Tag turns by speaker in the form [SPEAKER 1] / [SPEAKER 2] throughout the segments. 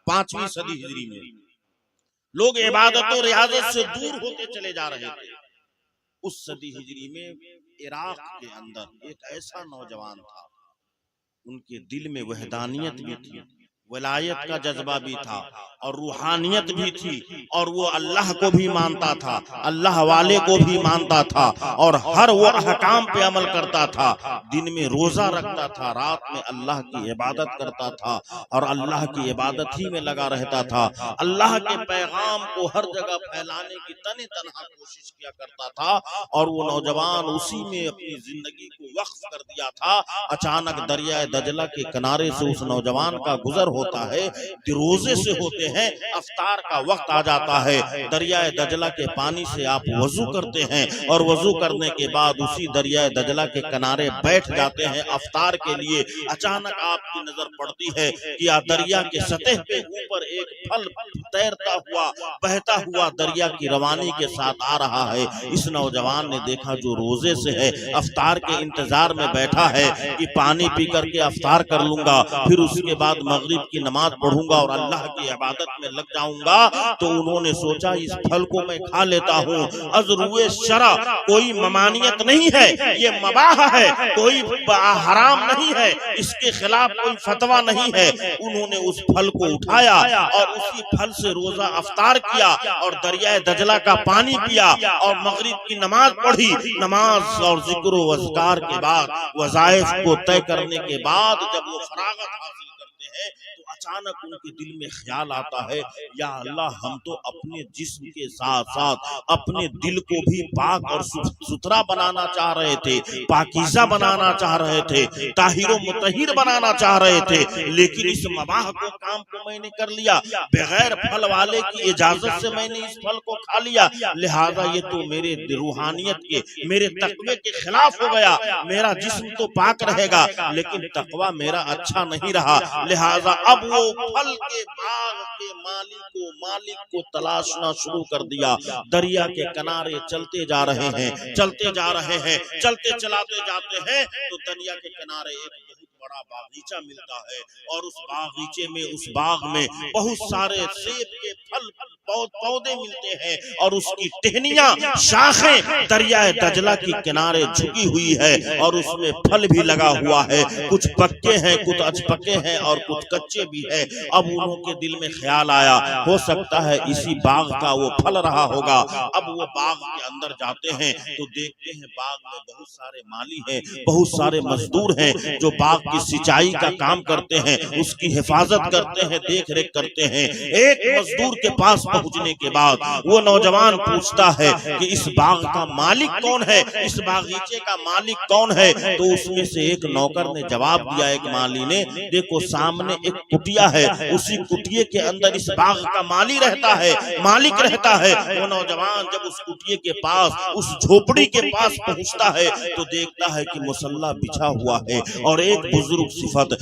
[SPEAKER 1] 5वीं सदी हिजरी में लोग इबादत और रियाजत से दूर होते चले जा रहे थे। उस सदी हिजरी में इराक के अंदर एक ऐसा नौजवान था, उनके दिल में वहदानियत भी थी, वलायत का जज्बा भी था और रूहानियत भी थी, और वो अल्लाह को भी मानता था, अल्लाह वाले को भी मानता था, और हर वो अहकाम पे अमल करता था। दिन में रोजा रखता था, रात में अल्लाह की इबादत करता था और अल्लाह की इबादत ही में लगा रहता था। अल्लाह के पैगाम को हर जगह फैलाने की तने तनहा कोशिश किया करता था, और वो नौजवान उसी में अपनी जिंदगी को वक्फ कर दिया था। अचानक दरिया दजला के किनारे से उस नौजवान का गुजर होता है, रोजे से होते हैं, अफ्तार का वक्त आ जाता है। दरिया दजला के पानी से आप वजू करते हैं और वजू करने के बाद उसी दरिया दजला के किनारे बैठ जाते हैं अफ्तार के लिए। अचानक आपकी नजर पड़ती है कि दरिया के सतह पे ऊपर एक फल तैरता हुआ, बहता हुआ दरिया की रवानी के साथ आ रहा है। इस नौजवान ने देखा जो रोजे से है, अफ्तार के इंतजार में बैठा है कि पानी पी करके अफ्तार कर लूंगा, फिर उसके बाद मगरिब की नमाज पढ़ूंगा और अल्लाह की इबादत में लग जाऊंगा। तो उन्होंने सोचा इस फल को मैं खा लेता हूँ। अज़रुए शरा, कोई ममानियत नहीं है, ये मबाह है, कोई हराम नहीं है, इसके खिलाफ कोई फतवा नहीं है। उन्होंने उस फल को उठाया और उसी फल से रोजा अफ्तार किया और दरिया दजला का पानी पिया और मगरिब की नमाज पढ़ी। नमाज और जिक्र व अज़कार के बाद, वज़ाइफ को तय करने के बाद जब वो फरागत हासिल करते हैं तो अचानक उनके दिल में ख्याल आता है, या अल्लाह हम तो अपने जिस्म के साथ साथ अपने दिल को भी पाक और सुथरा बनाना चाह रहे थे, पाकीज़ा बनाना चाह रहे थे, ताहिर व मुतहिर बनाना चाह रहे थे, लेकिन इस मबाह को काम को मैंने कर लिया, बगैर फल वाले की इजाजत से मैंने इस फल को खा लिया, लिहाजा ये तो मेरे रूहानियत के, मेरे तकवे के खिलाफ हो गया। मेरा जिस्म तो पाक रहेगा लेकिन तकवा मेरा अच्छा नहीं रहा, लिहाजा अब वो फल के बाग के मालिक को तलाशना शुरू कर दिया। दरिया के किनारे चलते जा रहे हैं, चलते चलाते जाते हैं तो दरिया के किनारे एक बड़ा बागीचा मिलता है, और उस बागीचे में, उस बाग में बहुत सारे सेब के फल पौधे मिलते हैं, और उसकी टहनियां, शाखें दरिया दजला के किनारे झुकी हुई है और उसमें फल भी लगा हुआ है। कुछ पक्के हैं, कुछ अचपके हैं और कुछ कच्चे भी है। अब उनके दिल में ख्याल आया, हो सकता है इसी बाग का वो फल रहा होगा। अब वो बाग के अंदर जाते हैं तो देखते हैं बाग में बहुत सारे माली हैं, बहुत सारे मजदूर हैं जो बाग की सिंचाई का काम करते हैं, उसकी हिफाजत करते हैं, देख रेख करते हैं। एक मजदूर के पास पहुंचने के बाद वो नौजवान पूछता है कि इस बाग का मालिक कौन है, इस बागीचे का मालिक कौन है। तो उसमें से एक नौकर ने जवाब दिया, एक माली ने, देखो सामने एक कुटिया है, उसी कुटिये के अंदर इस बाग का मालिक रहता है। वो नौजवान जब उस कुटिये के पास, उस झोपड़ी के पास पहुंचता है तो देखता है कि मुसल्ला बिछा हुआ है और एक बुजुर्ग सिफत,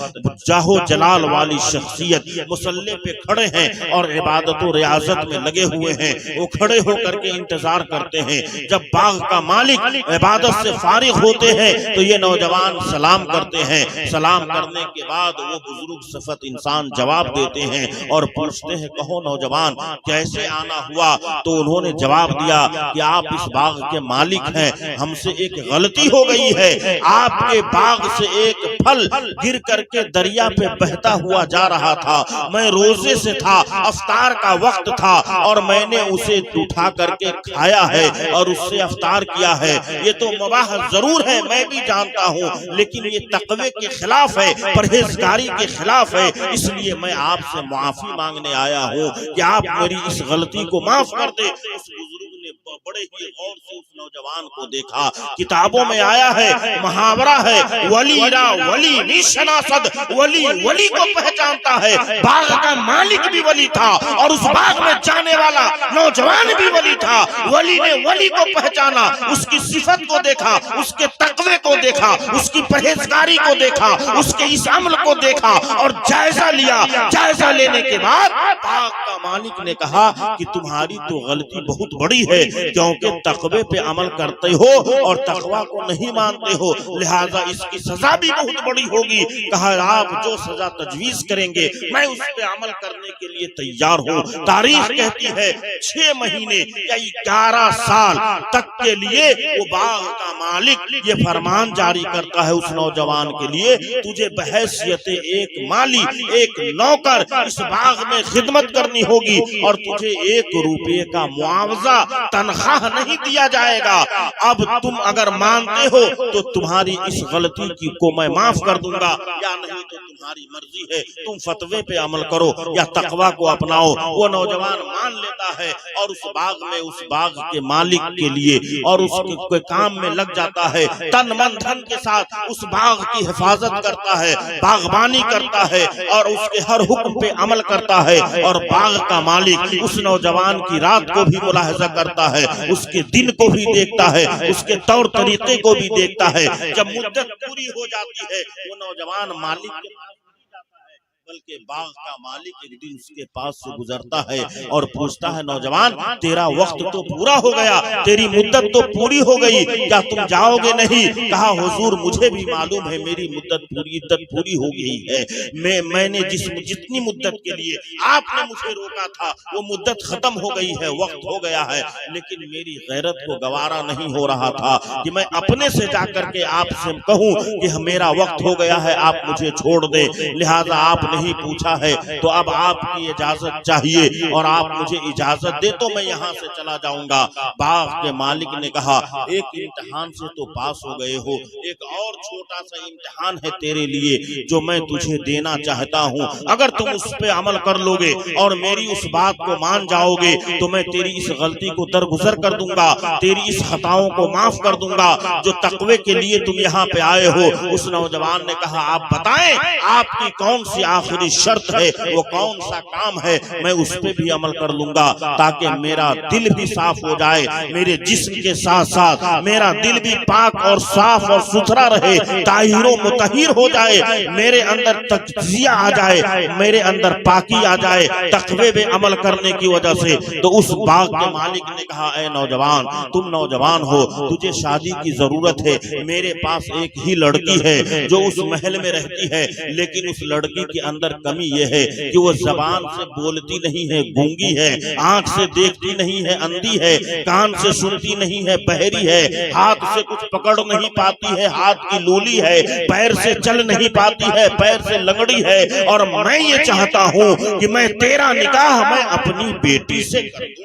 [SPEAKER 1] जाहो जलाल वाली शख्सियत मुसल्ले पे खड़े हैं और इबादत और रियाजत में लगे हुए हैं। वो खड़े होकर के इंतजार करते हैं। जब बाग का मालिक इबादत से फारिग होते हैं तो ये नौजवान सलाम करते हैं। सलाम करने के बाद वो बुजुर्ग सिफत इंसान जवाब देते हैं और पूछते हैं, कहो नौजवान कैसे आना हुआ। तो उन्होंने जवाब दिया कि आप इस बाग के मालिक हैं, हमसे एक गलती हो गई है, आपके बाग से एक फल गिर करके दरिया पे बहता हुआ जा रहा था, मैं रोजे से था, अफ्तार का वक्त था और मैंने उसे उठा करके खाया है और उससे अफ्तार किया है। ये तो मुबाह जरूर है, मैं भी जानता हूँ, लेकिन ये तकवे के खिलाफ है, परहेजगारी के खिलाफ है, इसलिए मैं आपसे माफी मांगने आया हूँ कि आप मेरी इस गलती को माफ कर दे। उस बुजुर्ग ने बड़े ही गौर से उस नौजवान को देखा। किताबों में आया है, मुहावरा है, वली रा वली निशनासद, वली वली को पहचानता है। बाग का मालिक भी वली था और उस बाग में जाने वाला नौजवान भी वली था। वली ने वली को पहचाना, उसकी सिफत को देखा, उसके तकवे को देखा, उसकी परहेजगारी को देखा, उसके इस अमल को देखा और जायजा लिया। जायजा लेने के बाद बाग का मालिक ने कहा कि तुम्हारी तो गलती बहुत बड़ी है, क्योंकि तकवे पे अमल करते हो और तकवा को नहीं मानते हो, लिहाजा इसकी सजा भी बहुत बड़ी होगी। कहा आप जो सजा तजवीज करेंगे मैं उस पे अमल करने के लिए तैयार हूँ। तारीख कहती है 6 महीने या 11 साल तक के लिए वो बाग का मालिक ये फरमान जारी करता है उस नौजवान के लिए, तुझे बहैसियत एक माली, एक नौकर इस बाग में खिदमत करनी होगी और तुझे 1 रुपये का मुआवजा तनख्वाह नहीं दिया जाएगा। अब तुम अगर मानते हो तो तुम्हारी इस गलती की को मैं माफ कर दूंगा, या नहीं तो तुम्हारी मर्जी है, तुम फतवे पे अमल करो या तकवा को अपनाओ। वो नौजवान मान लेता है और उस बाग में उस बाग के मालिक के लिए और उसके काम में लग जाता है, तन मन धन के साथ उस बाग की हिफाजत करता है, बागबानी करता है और उसके हर हुक्म पे अमल करता है। और बाग का मालिक उस नौजवान की रात को भी मुलाहजा करता है, उसके दिन को भी देखता है, उसके तौर तरीके को भी देखता है। जब मुद्दत पूरी हो जाती है वो नौजवान मालिक के पास नहीं जाता है, बल्कि बाग का मालिक एक दिन उसके पास से गुजरता है और पूछता है, नौजवान तेरा वक्त तो पूरा हो गया, तेरी मुद्दत तो पूरी हो गई, क्या तुम जाओगे नहीं? कहा हुजूर मुझे भी मालूम है मेरी मुद्दत पूरी हो गई है, मैंने जितनी मुद्दत के लिए आपने मुझे रोका था वो मुद्दत खत्म हो गई है, वक्त हो गया है, लेकिन मेरी गैरत को गवारा नहीं हो रहा था कि मैं अपने से जाकर के आपसे कहूं कि मेरा वक्त हो गया है, आप मुझे छोड़ दे। लिहाजा आप नहीं पूछा है तो अब आपकी इजाजत चाहिए और आप मुझे इजाजत दे तो मैं यहाँ से चला जाऊंगा। बाग के मालिक ने कहा, एक इम्तिहान से तो पास हो गए हो, एक और छोटा सा इम्तिहान है तेरे लिए जो मैं तुझे देना चाहता हूँ। अगर तुम उस पे अमल कर लोगे और मेरी उस बात को मान जाओगे तो मैं तेरी इस गलती को दरगुजर कर दूंगा, तेरी इस खताओं को माफ कर दूंगा जो तकवे के लिए तुम यहाँ पे आए हो। उस नौजवान ने कहा, आप बताएं आपकी कौन सी आखिरी शर्त है, वो कौन सा काम है, मैं उस पे भी अमल कर लूंगा ताकि मेरा दिल भी साफ हो जाए, मेरे जिस्म के साथ साथ मेरा दिल भी पाक और साफ और सुथरा रहे, ताहिरो मुतहिर हो जाए, मेरे अंदर तज़किया आ जाए, मेरे अंदर पाकी आ जाए तकवे में अमल करने की वजह से। तो उस बाग के मालिक ने कहा, ऐ नौजवान तुम नौजवान हो, तुझे शादी की जरूरत है, मेरे पास एक ही लड़की है जो उस महल में रहती है, लेकिन उस लड़की के अंदर कमी यह है कि वो जबान से बोलती नहीं है, गूंगी है, आंख से देखती नहीं है, अंधी है, कान से सुनती नहीं है, बहरी है, हाथ से कुछ पकड़ नहीं पाती है, हाथ की लूली है, पैर से चल नहीं पाती है, पैर से लंगड़ी है, और मैं ये चाहता हूँ कि मैं तेरा निकाह मैं अपनी बेटी से कर दूं।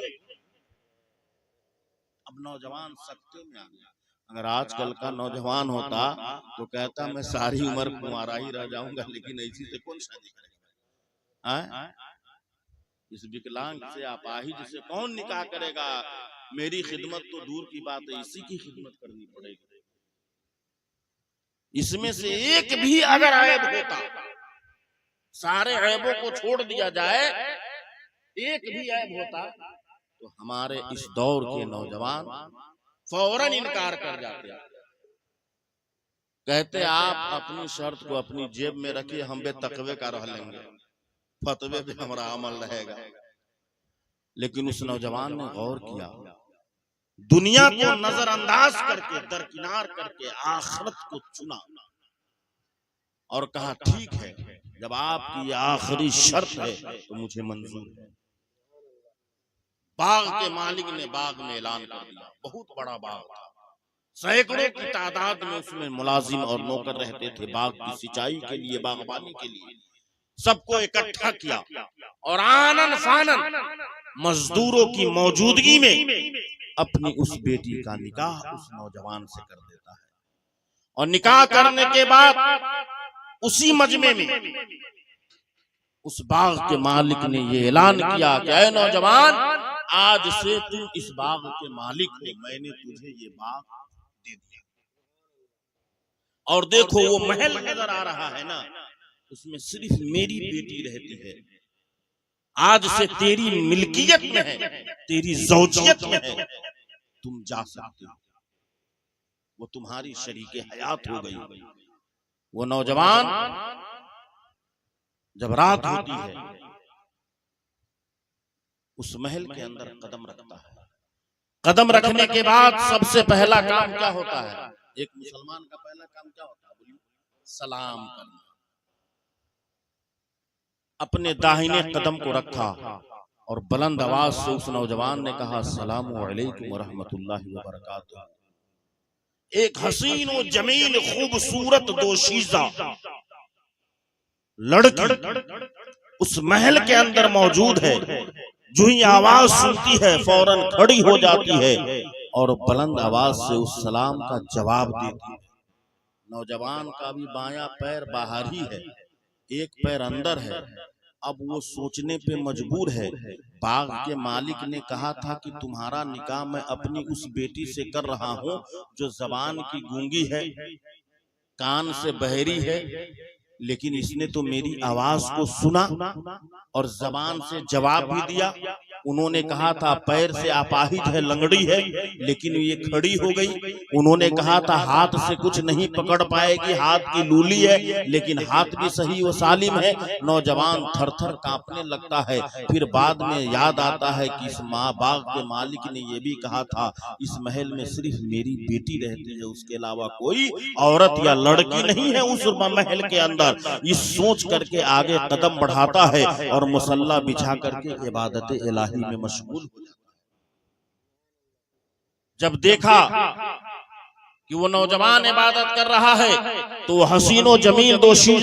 [SPEAKER 1] अब नौजवान सख्ते में आ गया। अगर आजकल का नौजवान होता तो कहता मैं सारी उम्र कुंवारा ही रह जाऊंगा, लेकिन ऐसी से कौन शादी करेगा? इस विकलांग से अपाहिज से कौन निकाह करेगा? मेरी खिदमत तो दूर की बात है, इसी की खिदमत करनी पड़ेगी। इसमें से एक भी अगर ऐब होता, सारे ऐबों को छोड़ दिया जाए, एक भी ऐब होता तो हमारे इस दौर के नौजवान फौरन इनकार कर जाते, कहते आप अपनी शर्त को अपनी जेब में रखिए, हम बेतकवे का रह लेंगे, फतवे पे हमारा अमल रहेगा। लेकिन उस नौजवान ने गौर किया, दुनिया को नजरअंदाज करके दरकिनार करके आखिरत को चुना और कहा ठीक है, जब आपकी आखिरी शर्त है तो मुझे मंजूर है। बाग के मालिक ने बाग में ऐलान कर दिया, बहुत बड़ा बाग था, सैकड़ों की तादाद में उसमें मुलाजिम और नौकर रहते थे। बाग की सिंचाई के लिए, बागबानी के लिए सबको इकट्ठा किया और आनन फानन मजदूरों की मौजूदगी में अपनी उस बेटी का निकाह उस नौजवान से कर देता है। और निकाह करने के बाद उसी मजमे में उस बाग के मालिक ने ये ऐलान किया कि ऐ नौजवान, आज से तू इस बाग के मालिक हो, मैंने तुझे ये बाग दे दिया। और देखो वो महल नजर आ रहा है ना, उसमें सिर्फ मेरी बेटी रहती है, आज से तेरी मिल्कियत में है, तेरी ज़ौजियत में है, तुम जा सकते हो। वो तुम्हारी शरीके हयात हो गई। वो नौजवान जब रात होती है उस महल के अंदर कदम रखता है, कदम रखने के बाद सबसे पहला काम क्या होता है? एक मुसलमान का पहला काम क्या होता है? बोलिए, सलाम करना। अपने दाहिने कदम को रखा और बुलंद आवाज से उस नौजवान ने कहा, अस्सलामु अलैकुम व रहमतुल्लाहि व बरकातुहू। एक हसीन और जमील खूबसूरत दोशीज़ा लड़की उस महल के अंदर मौजूद है। जो ही आवाज सुनती है फौरन खड़ी हो जाती है और बुलंद आवाज से उस सलाम का जवाब देती है। नौजवान का भी बायां पैर बाहर ही है, एक पैर अंदर है। अब वो सोचने पे मजबूर है। बाग के मालिक ने कहा था कि तुम्हारा निकाह मैं अपनी उस बेटी से कर रहा हूँ जो जबान की गूंगी है, कान से बहरी है, लेकिन इसने तो मेरी आवाज को सुना और जबान से जवाब भी दिया। उन्होंने कहा था पैर से अपाहिज है, लंगड़ी है, लेकिन ये खड़ी हो गई। उन्होंने कहा था हाथ से कुछ नहीं पकड़ पाएगी, हाथ की लूली है, लेकिन हाथ भी सही व सालिम है। नौजवान थर थर कांपने लगता है। फिर बाद में याद आता है कि इस बाग के मालिक ने यह भी कहा था इस महल में सिर्फ मेरी बेटी रहती है, उसके अलावा कोई औरत या लड़की नहीं है उस महल के अंदर। ये सोच करके आगे कदम बढ़ाता है और मुसल्ला बिछा करके इबादत इलाही में मशगूल हो जाता है। जब देखा कि वो नौजवान इबादत कर रहा है तो हसीनो जमील दोशीज़ा